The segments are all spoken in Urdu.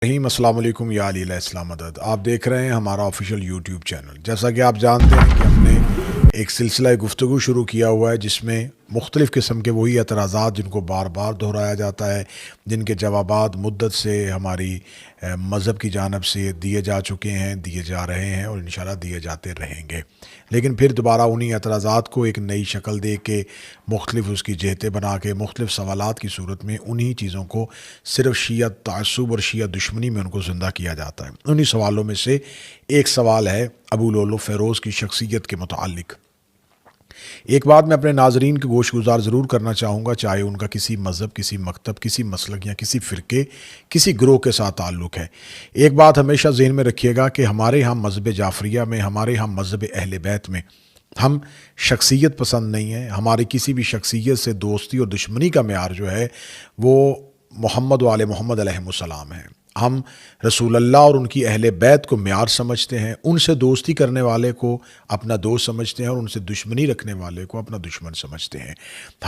رحیم السلام علیکم یا علی علیہ السلام مدد۔ آپ دیکھ رہے ہیں ہمارا آفیشیل یوٹیوب چینل۔ جیسا کہ آپ جانتے ہیں کہ ہم نے ایک سلسلہ گفتگو شروع کیا ہوا ہے جس میں مختلف قسم کے وہی اعتراضات جن کو بار بار دہرایا جاتا ہے، جن کے جوابات مدت سے ہماری مذہب کی جانب سے دیے جا چکے ہیں، دیے جا رہے ہیں اور انشاءاللہ دیے جاتے رہیں گے، لیکن پھر دوبارہ انہی اعتراضات کو ایک نئی شکل دے کے مختلف اس کی جہتیں بنا کے مختلف سوالات کی صورت میں انہی چیزوں کو صرف شیعہ تعصب اور شیعہ دشمنی میں ان کو زندہ کیا جاتا ہے۔ انہی سوالوں میں سے ایک سوال ہے ابو لؤلؤ فیروز کی شخصیت کے متعلق۔ ایک بات میں اپنے ناظرین کے گوش گزار ضرور کرنا چاہوں گا، چاہے ان کا کسی مذہب، کسی مکتب، کسی مسلک یا کسی فرقے، کسی گروہ کے ساتھ تعلق ہے، ایک بات ہمیشہ ذہن میں رکھیے گا کہ ہمارے ہاں مذہب جعفریہ میں، ہمارے ہاں مذہب اہل بیت میں ہم شخصیت پسند نہیں ہیں۔ ہماری کسی بھی شخصیت سے دوستی اور دشمنی کا معیار جو ہے وہ محمد و آل محمد علیہ السلام ہے۔ ہم رسول اللہ اور ان کی اہل بیت کو معیار سمجھتے ہیں، ان سے دوستی کرنے والے کو اپنا دوست سمجھتے ہیں اور ان سے دشمنی رکھنے والے کو اپنا دشمن سمجھتے ہیں۔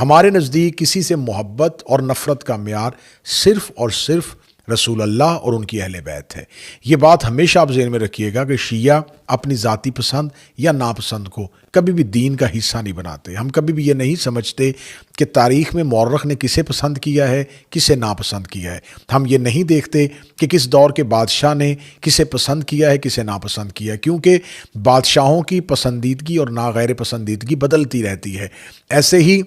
ہمارے نزدیک کسی سے محبت اور نفرت کا معیار صرف اور صرف رسول اللہ اور ان کی اہل بیت ہے۔ یہ بات ہمیشہ آپ ذہن میں رکھیے گا کہ شیعہ اپنی ذاتی پسند یا ناپسند کو کبھی بھی دین کا حصہ نہیں بناتے۔ ہم کبھی بھی یہ نہیں سمجھتے کہ تاریخ میں مورخ نے کسے پسند کیا ہے، کسے ناپسند کیا ہے۔ ہم یہ نہیں دیکھتے کہ کس دور کے بادشاہ نے کسے پسند کیا ہے، کسے ناپسند کیا ہے، کیونکہ بادشاہوں کی پسندیدگی اور ناغیر پسندیدگی بدلتی رہتی ہے۔ ایسے ہی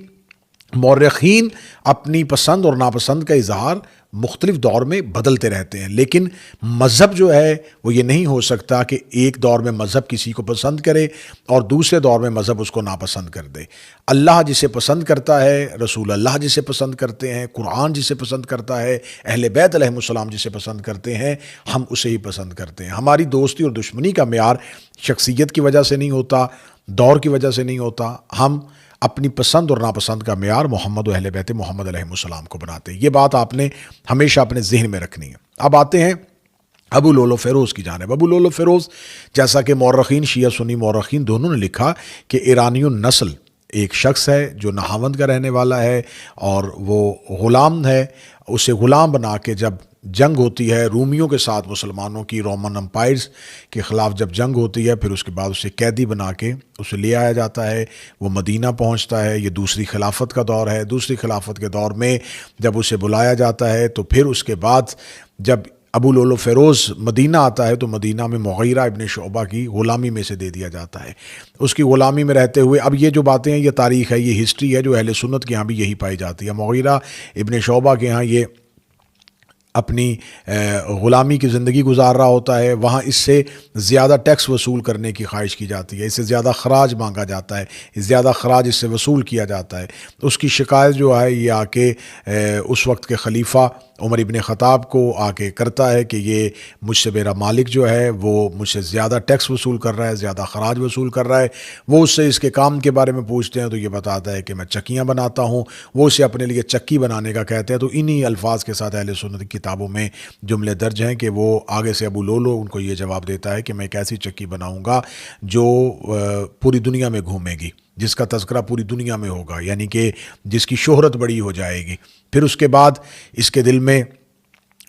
مورخین اپنی پسند اور ناپسند کا اظہار مختلف دور میں بدلتے رہتے ہیں، لیکن مذہب جو ہے وہ یہ نہیں ہو سکتا کہ ایک دور میں مذہب کسی کو پسند کرے اور دوسرے دور میں مذہب اس کو ناپسند کر دے۔ اللہ جسے پسند کرتا ہے، رسول اللہ جسے پسند کرتے ہیں، قرآن جسے پسند کرتا ہے، اہل بیت علیہ السلام جسے پسند کرتے ہیں، ہم اسے ہی پسند کرتے ہیں۔ ہماری دوستی اور دشمنی کا معیار شخصیت کی وجہ سے نہیں ہوتا، دور کی وجہ سے نہیں ہوتا، ہم اپنی پسند اور ناپسند کا معیار محمد و اہل بیت محمد علیہ السلام کو بناتے ہیں۔ یہ بات آپ نے ہمیشہ اپنے ذہن میں رکھنی ہے۔ اب آتے ہیں ابو لؤلؤ فیروز کی جانب۔ ابو لؤلؤ فیروز، جیسا کہ مورخین، شیعہ سنی مورخین دونوں نے لکھا کہ ایرانی النسل ایک شخص ہے جو نہاوند کا رہنے والا ہے اور وہ غلام ہے۔ اسے غلام بنا کے جب جنگ ہوتی ہے رومیوں کے ساتھ، مسلمانوں کی رومن امپائرز کے خلاف جب جنگ ہوتی ہے، پھر اس کے بعد اسے قیدی بنا کے اسے لے آیا جاتا ہے، وہ مدینہ پہنچتا ہے۔ یہ دوسری خلافت کا دور ہے۔ دوسری خلافت کے دور میں جب اسے بلایا جاتا ہے تو پھر اس کے بعد جب ابو لؤلؤ فیروز مدینہ آتا ہے تو مدینہ میں مغیرہ ابن شعبہ کی غلامی میں سے دے دیا جاتا ہے۔ اس کی غلامی میں رہتے ہوئے، اب یہ جو باتیں ہیں یہ تاریخ ہے، یہ ہسٹری ہے جو اہل سنت کے ہاں بھی یہی پائی جاتی ہے۔ مغیرہ ابن شعبہ کے ہاں یہ اپنی غلامی کی زندگی گزار رہا ہوتا ہے، وہاں اس سے زیادہ ٹیکس وصول کرنے کی خواہش کی جاتی ہے، اس سے زیادہ خراج مانگا جاتا ہے، زیادہ خراج اس سے وصول کیا جاتا ہے۔ اس کی شکایت جو ہے یہ آ کے اس وقت کے خلیفہ عمر ابن خطاب کو آ کے کرتا ہے کہ یہ مجھ سے میرا مالک جو ہے وہ مجھ سے زیادہ ٹیکس وصول کر رہا ہے، زیادہ خراج وصول کر رہا ہے۔ وہ اس سے اس کے کام کے بارے میں پوچھتے ہیں تو یہ بتاتا ہے کہ میں چکیاں بناتا ہوں۔ وہ اسے اپنے لیے چکی بنانے کا کہتے ہیں، تو انہی الفاظ کے ساتھ اہل سنت کی کتابوں میں جملے درج ہیں کہ وہ آگے سے ابو لؤلؤ ان کو یہ جواب دیتا ہے کہ میں ایک ایسی چکی بناؤں گا جو پوری دنیا میں گھومے گی، جس کا تذکرہ پوری دنیا میں ہوگا، یعنی کہ جس کی شہرت بڑی ہو جائے گی۔ پھر اس کے بعد اس کے دل میں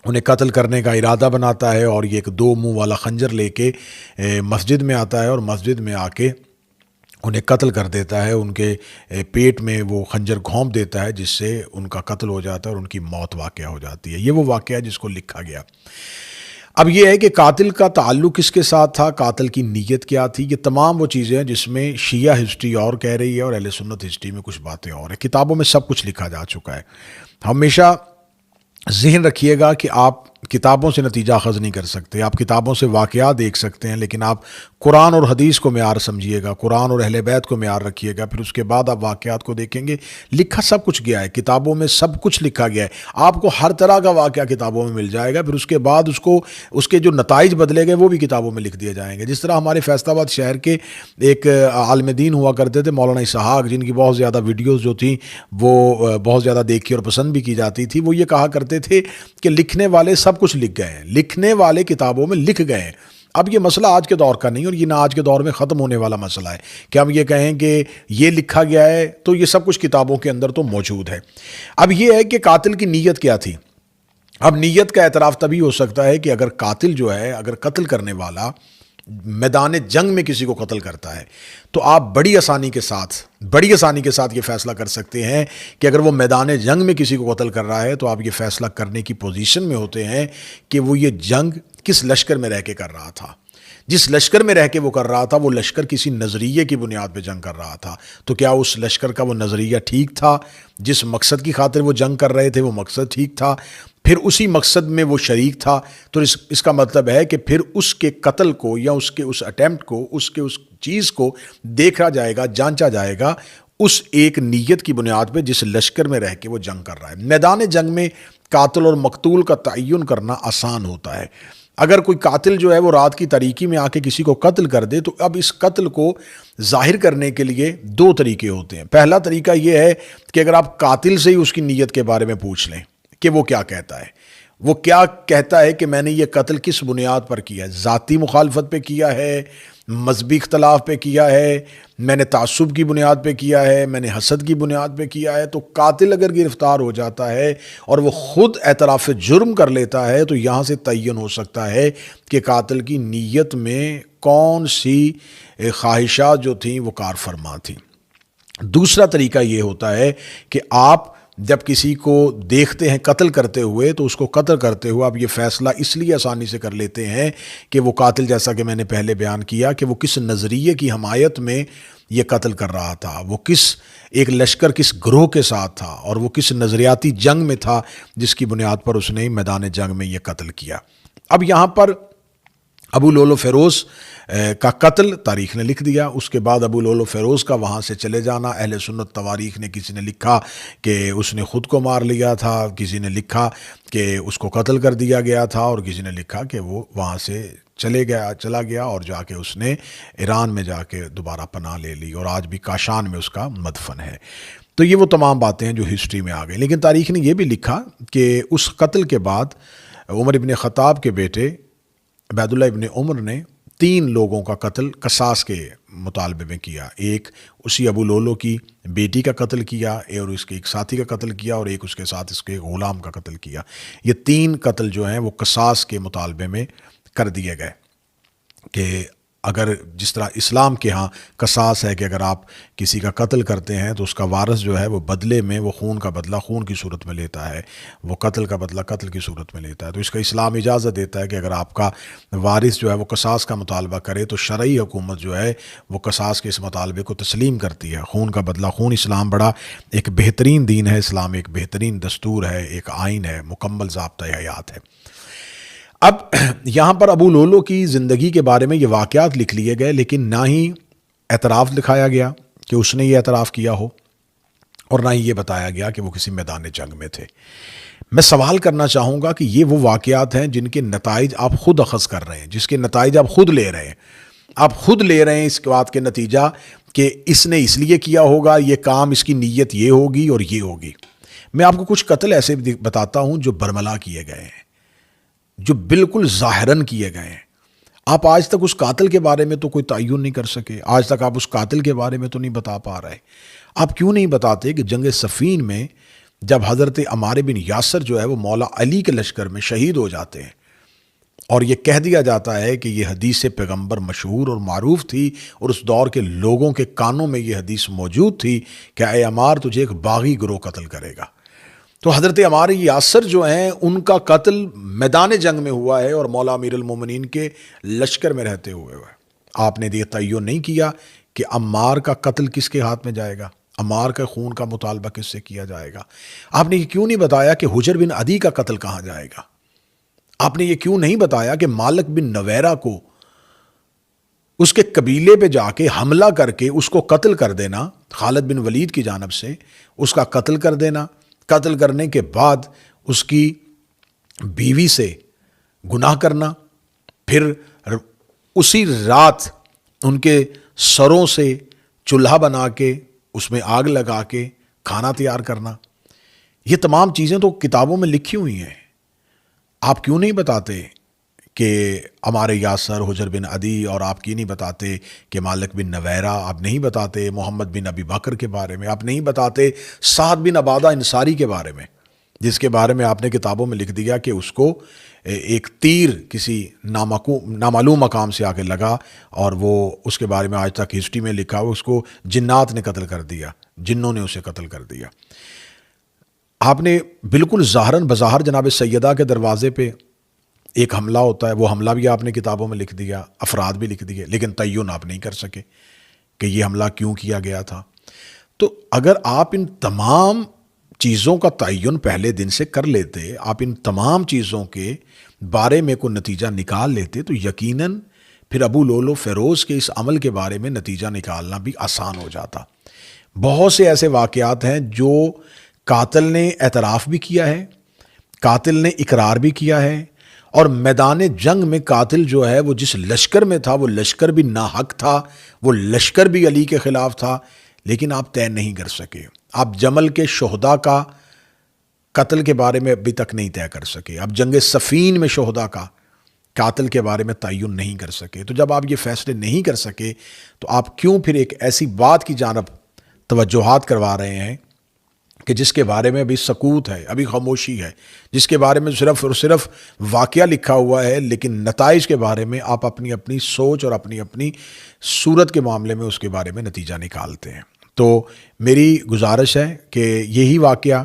انہیں قتل کرنے کا ارادہ بناتا ہے اور یہ ایک 2 منہ والا خنجر لے کے مسجد میں آتا ہے اور مسجد میں آ کے انہیں قتل کر دیتا ہے۔ ان کے پیٹ میں وہ خنجر گھونپ دیتا ہے جس سے ان کا قتل ہو جاتا ہے اور ان کی موت واقعہ ہو جاتی ہے۔ یہ وہ واقعہ ہے جس کو لکھا گیا۔ اب یہ ہے کہ قاتل کا تعلق کس کے ساتھ تھا، قاتل کی نیت کیا تھی، یہ تمام وہ چیزیں ہیں جس میں شیعہ ہسٹری اور کہہ رہی ہے اور اہل سنت ہسٹری میں کچھ باتیں اور ہیں۔ کتابوں میں سب کچھ لکھا جا چکا ہے۔ ہمیشہ ذہن رکھیے گا کہ آپ کتابوں سے نتیجہ اخذ نہیں کر سکتے، آپ کتابوں سے واقعات دیکھ سکتے ہیں، لیکن آپ قرآن اور حدیث کو معیار سمجھیے گا، قرآن اور اہل بیت کو معیار رکھیے گا، پھر اس کے بعد آپ واقعات کو دیکھیں گے۔ لکھا سب کچھ گیا ہے، کتابوں میں سب کچھ لکھا گیا ہے، آپ کو ہر طرح کا واقعہ کتابوں میں مل جائے گا۔ پھر اس کے بعد اس کے جو نتائج بدلے گئے وہ بھی کتابوں میں لکھ دیے جائیں گے۔ جس طرح ہمارے فیصل آباد شہر کے ایک عالم دین ہوا کرتے تھے مولانا اسحاق، جن کی بہت زیادہ ویڈیوز جو تھیں وہ بہت زیادہ دیکھی اور پسند بھی کی جاتی تھی، وہ یہ کہا کرتے تھے کہ لکھنے والے سب کچھ لکھ گئے ہیں، لکھنے والے کتابوں میں لکھ گئے ہیں۔ اب یہ مسئلہ آج کے دور کا نہیں اور یہ نہ آج کے دور میں ختم ہونے والا مسئلہ ہے کہ ہم یہ کہیں کہ یہ لکھا گیا ہے تو یہ سب کچھ کتابوں کے اندر تو موجود ہے۔ اب یہ ہے کہ قاتل کی نیت کیا تھی۔ اب نیت کا اعتراف تبھی ہو سکتا ہے کہ اگر قاتل جو ہے، اگر قتل کرنے والا میدان جنگ میں کسی کو قتل کرتا ہے تو آپ بڑی آسانی کے ساتھ یہ فیصلہ کر سکتے ہیں کہ اگر وہ میدان جنگ میں کسی کو قتل کر رہا ہے تو آپ یہ فیصلہ کرنے کی پوزیشن میں ہوتے ہیں کہ وہ یہ جنگ کس لشکر میں رہ کے کر رہا تھا۔ جس لشکر میں رہ کے وہ کر رہا تھا وہ لشکر کسی نظریے کی بنیاد پہ جنگ کر رہا تھا، تو کیا اس لشکر کا وہ نظریہ ٹھیک تھا؟ جس مقصد کی خاطر وہ جنگ کر رہے تھے وہ مقصد ٹھیک تھا؟ پھر اسی مقصد میں وہ شریک تھا، تو اس کا مطلب ہے کہ پھر اس کے قتل کو یا اس کے اس اٹیمپٹ کو، اس چیز کو دیکھا جائے گا، جانچا جائے گا اس ایک نیت کی بنیاد پہ جس لشکر میں رہ کے وہ جنگ کر رہا ہے۔ میدان جنگ میں قاتل اور مقتول کا تعین کرنا آسان ہوتا ہے۔ اگر کوئی قاتل جو ہے وہ رات کی تاریکی میں آ کے کسی کو قتل کر دے تو اب اس قتل کو ظاہر کرنے کے لیے دو طریقے ہوتے ہیں۔ پہلا طریقہ یہ ہے کہ اگر آپ قاتل سے ہی اس کی نیت کے بارے میں پوچھ لیں کہ وہ کیا کہتا ہے، وہ کیا کہتا ہے کہ میں نے یہ قتل کس بنیاد پر کیا ہے، ذاتی مخالفت پہ کیا ہے، مذہبی اختلاف پہ کیا ہے، میں نے تعصب کی بنیاد پہ کیا ہے، میں نے حسد کی بنیاد پہ کیا ہے۔ تو قاتل اگر گرفتار ہو جاتا ہے اور وہ خود اعتراف جرم کر لیتا ہے تو یہاں سے تعین ہو سکتا ہے کہ قاتل کی نیت میں کون سی خواہشات جو تھیں وہ کار فرما تھیں۔ دوسرا طریقہ یہ ہوتا ہے کہ آپ جب کسی کو دیکھتے ہیں قتل کرتے ہوئے تو اس کو قتل کرتے ہوئے آپ یہ فیصلہ اس لیے آسانی سے کر لیتے ہیں کہ وہ قاتل، جیسا کہ میں نے پہلے بیان کیا، کہ وہ کس نظریے کی حمایت میں یہ قتل کر رہا تھا، وہ کس ایک لشکر، کس گروہ کے ساتھ تھا، اور وہ کس نظریاتی جنگ میں تھا جس کی بنیاد پر اس نے میدان جنگ میں یہ قتل کیا۔ اب یہاں پر ابو لولو فیروز کا قتل تاریخ نے لکھ دیا، اس کے بعد ابو لولو فیروز کا وہاں سے چلے جانا، اہل سنت تواریخ نے، کسی نے لکھا کہ اس نے خود کو مار لیا تھا، کسی نے لکھا کہ اس کو قتل کر دیا گیا تھا، اور کسی نے لکھا کہ وہ وہاں سے چلا گیا اور جا کے اس نے ایران میں جا کے دوبارہ پناہ لے لی، اور آج بھی کاشان میں اس کا مدفن ہے۔ تو یہ وہ تمام باتیں ہیں جو ہسٹری میں آ گئی۔ لیکن تاریخ نے یہ بھی لکھا کہ اس قتل کے بعد عمر ابن خطاب کے بیٹے عبید اللہ ابن عمر نے 3 لوگوں کا قتل قصاص کے مطالبے میں کیا۔ ایک اسی ابو لولو کی بیٹی کا قتل کیا، اور اس کے ایک ساتھی کا قتل کیا، اور ایک اس کے ساتھ اس کے غلام کا قتل کیا۔ یہ 3 قتل جو ہیں وہ قصاص کے مطالبے میں کر دیے گئے کہ اگر جس طرح اسلام کے ہاں قصاص ہے کہ اگر آپ کسی کا قتل کرتے ہیں تو اس کا وارث جو ہے وہ بدلے میں وہ خون کا بدلہ خون کی صورت میں لیتا ہے، وہ قتل کا بدلہ قتل کی صورت میں لیتا ہے۔ تو اس کا اسلام اجازت دیتا ہے کہ اگر آپ کا وارث جو ہے وہ قصاص کا مطالبہ کرے تو شرعی حکومت جو ہے وہ قصاص کے اس مطالبے کو تسلیم کرتی ہے۔ خون کا بدلہ خون، اسلام بڑا ایک بہترین دین ہے، اسلام ایک بہترین دستور ہے، ایک آئین ہے، مکمل ضابطۂ حیات ہے۔ اب یہاں پر ابو لولو کی زندگی کے بارے میں یہ واقعات لکھ لیے گئے، لیکن نہ ہی اعتراف دکھایا گیا کہ اس نے یہ اعتراف کیا ہو، اور نہ ہی یہ بتایا گیا کہ وہ کسی میدان جنگ میں تھے۔ میں سوال کرنا چاہوں گا کہ یہ وہ واقعات ہیں جن کے نتائج آپ خود اخذ کر رہے ہیں، جس کے نتائج آپ خود لے رہے ہیں، آپ خود لے رہے ہیں اس بات کے نتیجہ کہ اس نے اس لیے کیا ہوگا، یہ کام، اس کی نیت یہ ہوگی اور یہ ہوگی۔ میں آپ کو کچھ قتل ایسے بتاتا ہوں جو برملا کیے گئے ہیں، جو بالکل ظاہراً کیے گئے ہیں۔ آپ آج تک اس قاتل کے بارے میں تو کوئی تعین نہیں کر سکے، آج تک آپ اس قاتل کے بارے میں تو نہیں بتا پا رہے۔ آپ کیوں نہیں بتاتے کہ جنگ صفین میں جب حضرت عمار بن یاسر جو ہے وہ مولا علی کے لشکر میں شہید ہو جاتے ہیں، اور یہ کہہ دیا جاتا ہے کہ یہ حدیث پیغمبر مشہور اور معروف تھی، اور اس دور کے لوگوں کے کانوں میں یہ حدیث موجود تھی کہ اے عمار، تجھے ایک باغی گروہ قتل کرے گا۔ تو حضرت عمار یاسر جو ہیں ان کا قتل میدان جنگ میں ہوا ہے، اور مولا امیر المومنین کے لشکر میں رہتے ہوئے ہوا ہے۔ آپ نے یہ تعین نہیں کیا کہ عمار کا قتل کس کے ہاتھ میں جائے گا، عمار کا خون کا مطالبہ کس سے کیا جائے گا۔ آپ نے یہ کیوں نہیں بتایا کہ حجر بن عدی کا قتل کہاں جائے گا۔ آپ نے یہ کیوں نہیں بتایا کہ مالک بن نویرہ کو اس کے قبیلے پہ جا کے حملہ کر کے اس کو قتل کر دینا، خالد بن ولید کی جانب سے اس کا قتل کر دینا، قتل کرنے کے بعد اس کی بیوی سے گناہ کرنا، پھر اسی رات ان کے سروں سے چولہا بنا کے اس میں آگ لگا کے کھانا تیار کرنا۔ یہ تمام چیزیں تو کتابوں میں لکھی ہوئی ہیں۔ آپ کیوں نہیں بتاتے کہ عمار یاسر، حجر بن عدی، اور آپ کی نہیں بتاتے کہ مالک بن نویرہ، آپ نہیں بتاتے محمد بن ابی بکر کے بارے میں، آپ نہیں بتاتے سعد بن عبادہ انصاری کے بارے میں، جس کے بارے میں آپ نے کتابوں میں لکھ دیا کہ اس کو ایک تیر کسی نامعلوم مقام سے آ کے لگا، اور وہ اس کے بارے میں آج تک ہسٹری میں لکھا ہوا، اس کو جنات نے قتل کر دیا، جنوں نے اسے قتل کر دیا۔ آپ نے بالکل ظاہراً بظاہر جناب سیدہ کے دروازے پہ ایک حملہ ہوتا ہے، وہ حملہ بھی آپ نے کتابوں میں لکھ دیا، افراد بھی لکھ دیے، لیکن تعین آپ نہیں کر سکے کہ یہ حملہ کیوں کیا گیا تھا۔ تو اگر آپ ان تمام چیزوں کا تعین پہلے دن سے کر لیتے، آپ ان تمام چیزوں کے بارے میں کوئی نتیجہ نکال لیتے، تو یقیناً پھر ابو لولو فیروز کے اس عمل کے بارے میں نتیجہ نکالنا بھی آسان ہو جاتا۔ بہت سے ایسے واقعات ہیں جو قاتل نے اعتراف بھی کیا ہے، قاتل نے اقرار بھی کیا ہے، اور میدان جنگ میں قاتل جو ہے وہ جس لشکر میں تھا وہ لشکر بھی ناحق تھا، وہ لشکر بھی علی کے خلاف تھا، لیکن آپ طے نہیں کر سکے۔ آپ جمل کے شہداء کا قتل کے بارے میں ابھی تک نہیں طے کر سکے، آپ جنگ صفین میں شہداء کا قاتل کے بارے میں تعین نہیں کر سکے۔ تو جب آپ یہ فیصلے نہیں کر سکے تو آپ کیوں پھر ایک ایسی بات کی جانب توجہات کروا رہے ہیں کہ جس کے بارے میں ابھی سکوت ہے، ابھی خاموشی ہے، جس کے بارے میں صرف اور صرف واقعہ لکھا ہوا ہے، لیکن نتائج کے بارے میں آپ اپنی اپنی سوچ اور اپنی صورت کے معاملے میں اس کے بارے میں نتیجہ نکالتے ہیں۔ تو میری گزارش ہے کہ یہی واقعہ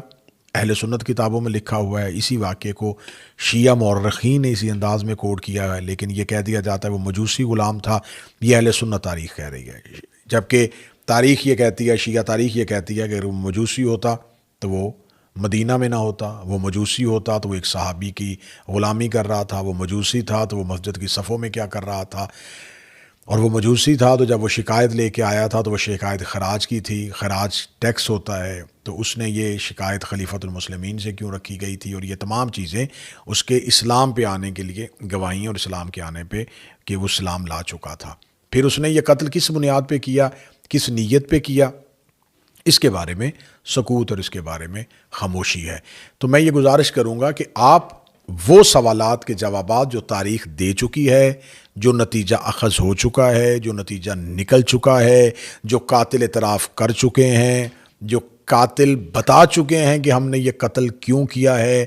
اہل سنت کتابوں میں لکھا ہوا ہے، اسی واقعے کو شیعہ مورخین نے اسی انداز میں کوڈ کیا ہے، لیکن یہ کہہ دیا جاتا ہے وہ مجوسی غلام تھا۔ یہ اہل سنت تاریخ کہہ رہی ہے، جبکہ تاریخ یہ کہتی ہے، شیعہ تاریخ یہ کہتی ہے کہ اگر وہ مجوسی ہوتا تو وہ مدینہ میں نہ ہوتا، وہ مجوسی ہوتا تو وہ ایک صحابی کی غلامی کر رہا تھا، وہ مجوسی تھا تو وہ مسجد کی صفوں میں کیا کر رہا تھا، اور وہ مجوسی تھا تو جب وہ شکایت لے کے آیا تھا تو وہ شکایت خراج کی تھی، خراج ٹیکس ہوتا ہے، تو اس نے یہ شکایت خلیفۃ المسلمین سے کیوں رکھی گئی تھی، اور یہ تمام چیزیں اس کے اسلام پہ آنے کے لیے گواہی، اور اسلام کے آنے پہ کہ وہ اسلام لا چکا تھا۔ پھر اس نے یہ قتل کس بنیاد پہ کیا، کس نیت پہ کیا، اس کے بارے میں سکوت اور اس کے بارے میں خاموشی ہے۔ تو میں یہ گزارش کروں گا کہ آپ وہ سوالات کے جوابات جو تاریخ دے چکی ہے، جو نتیجہ اخذ ہو چکا ہے، جو نتیجہ نکل چکا ہے، جو قاتل اعتراف کر چکے ہیں، جو قاتل بتا چکے ہیں کہ ہم نے یہ قتل کیوں کیا ہے،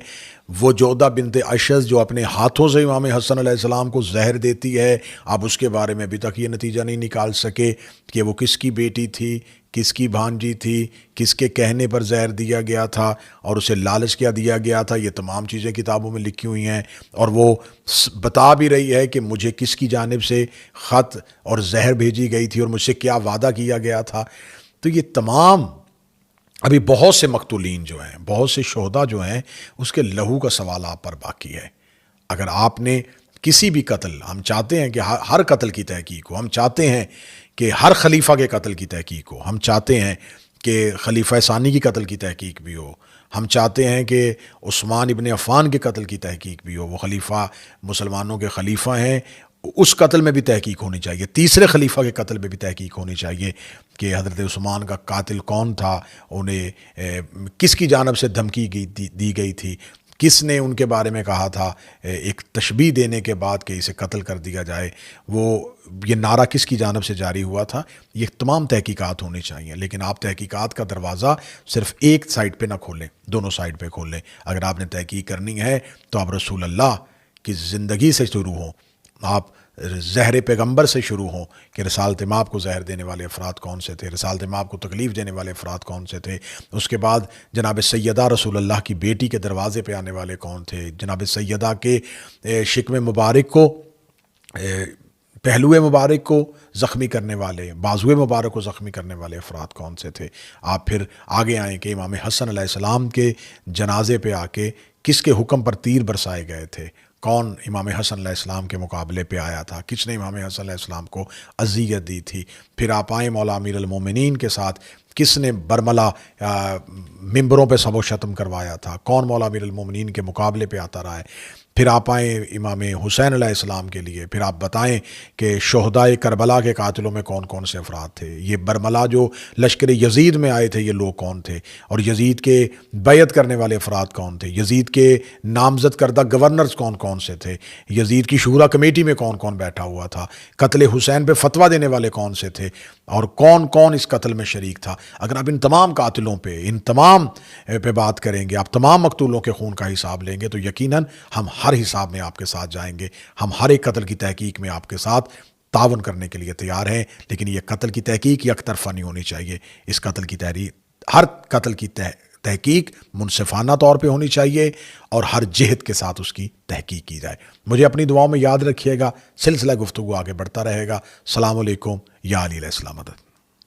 وہ جودہ بنت اشز جو اپنے ہاتھوں سے امام حسن علیہ السلام کو زہر دیتی ہے، آپ اس کے بارے میں ابھی تک یہ نتیجہ نہیں نکال سکے کہ وہ کس کی بیٹی تھی، کس کی بھانجی تھی، کس کے کہنے پر زہر دیا گیا تھا اور اسے لالچ کیا دیا گیا تھا۔ یہ تمام چیزیں کتابوں میں لکھی ہوئی ہیں، اور وہ بتا بھی رہی ہے کہ مجھے کس کی جانب سے خط اور زہر بھیجی گئی تھی اور مجھ سے کیا وعدہ کیا گیا تھا۔ تو یہ تمام ابھی بہت سے مقتولین جو ہیں، بہت سے شہداء جو ہیں، اس کے لہو کا سوال آپ پر باقی ہے۔ اگر آپ نے کسی بھی قتل، ہم چاہتے ہیں کہ ہر قتل کی تحقیق ہو، ہم چاہتے ہیں کہ ہر خلیفہ کے قتل کی تحقیق ہو، ہم چاہتے ہیں کہ خلیفہ ثانی کی قتل کی تحقیق بھی ہو، ہم چاہتے ہیں کہ عثمان ابن عفان کے قتل کی تحقیق بھی ہو، وہ خلیفہ مسلمانوں کے خلیفہ ہیں، اس قتل میں بھی تحقیق ہونی چاہیے، تیسرے خلیفہ کے قتل میں بھی تحقیق ہونی چاہیے کہ حضرت عثمان کا قاتل کون تھا، انہیں کس کی جانب سے دھمکی دی گئی تھی، کس نے ان کے بارے میں کہا تھا ایک تشبیہ دینے کے بعد کہ اسے قتل کر دیا جائے، وہ یہ نعرہ کس کی جانب سے جاری ہوا تھا۔ یہ تمام تحقیقات ہونی چاہیے، لیکن آپ تحقیقات کا دروازہ صرف ایک سائڈ پہ نہ کھولیں، دونوں سائڈ پہ کھولیں۔ اگر آپ نے تحقیق کرنی ہے تو آپ رسول اللہ کی زندگی سے شروع ہوں، آپ زہر پیغمبر سے شروع ہوں کہ رسالت مآب کو زہر دینے والے افراد کون سے تھے، رسالت مآب کو تکلیف دینے والے افراد کون سے تھے، اس کے بعد جناب سیدہ رسول اللہ کی بیٹی کے دروازے پہ آنے والے کون تھے، جناب سیدہ کے شکم مبارک کو، پہلو مبارک کو زخمی کرنے والے، بازو مبارک کو زخمی کرنے والے افراد کون سے تھے۔ آپ پھر آگے آئیں کہ امام حسن علیہ السلام کے جنازے پہ آ کے کس کے حکم پر تیر برسائے گئے تھے، کون امام حسن علیہ السلام کے مقابلے پہ آیا تھا، کس نے امام حسن علیہ السلام کو اذیت دی تھی۔ پھر آپ آئیں مولا امیر المومنین کے ساتھ، کس نے برملا ممبروں پہ سب و شتم کروایا تھا، کون مولا امیر المومنین کے مقابلے پہ آتا رہا ہے۔ پھر آپ آئیں امام حسین علیہ السلام کے لیے، پھر آپ بتائیں کہ شہدائے کربلا کے قاتلوں میں کون کون سے افراد تھے، یہ برملا جو لشکر یزید میں آئے تھے یہ لوگ کون تھے، اور یزید کے بیعت کرنے والے افراد کون تھے، یزید کے نامزد کردہ گورنرز کون کون سے تھے، یزید کی شورا کمیٹی میں کون کون بیٹھا ہوا تھا، قتل حسین پہ فتویٰ دینے والے کون سے تھے۔ اور کون کون اس قتل میں شریک تھا. اگر آپ ان تمام قاتلوں پہ، ان تمام پہ بات کریں گے، آپ تمام مقتولوں کے خون کا حساب لیں گے، تو یقیناً ہم ہر حساب میں آپ کے ساتھ جائیں گے. ہم ہر ایک قتل کی تحقیق میں آپ کے ساتھ تعاون کرنے کے لیے تیار ہیں. لیکن یہ قتل کی تحقیق یک طرفہ نہیں ہونی چاہیے. اس قتل کی ہر قتل کی تحقیق منصفانہ طور پہ ہونی چاہیے، اور ہر جہت کے ساتھ اس کی تحقیق کی جائے. مجھے اپنی دعاؤں میں یاد رکھیے گا. سلسلہ گفتگو آگے بڑھتا رہے گا. السلام علیکم. یا علی علیہ السلام مدد.